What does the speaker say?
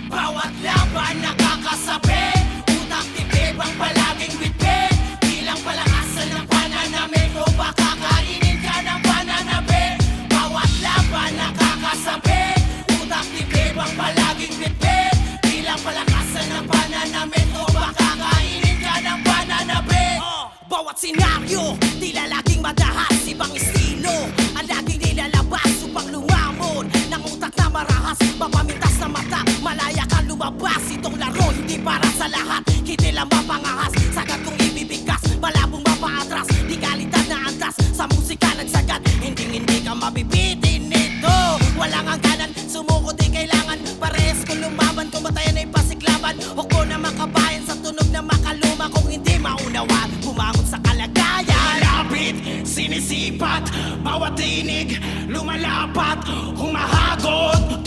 Bawat laban nakakasabi, utak tibib ang palaging bitbit. Bilang palakasan ng pananamit o baka kainin ka ng pananabi. Bawat laban nakakasabi, utak tibib ang palaging bitbit. Bilang palakasan ng pananamit o baka kainin ka ng pananabi. Bawat senaryo, tila laging madahas, ibang estilo ang laging nilalabas upang lumamon ng utak na marahas, mapamintas na mata, malaya kang lumabas. Itong laro hindi para sa lahat, hindi lang mapangahas. Sagad kong ibibigkas, malabong mapaatras, di kalidad na antas, sa musika nagsagat. Hindi ka mabibitin nito, walang hangganan, sumuko di kailangan. Parehas kung lumaban, kung batayan ay pasiklaban. Huwag na makabayan sa tunog na makaluma. Kung hindi maunawa, bumangon sa kalagayan. Malapit, sinisipat, bawat tinig lumalapat, humahagod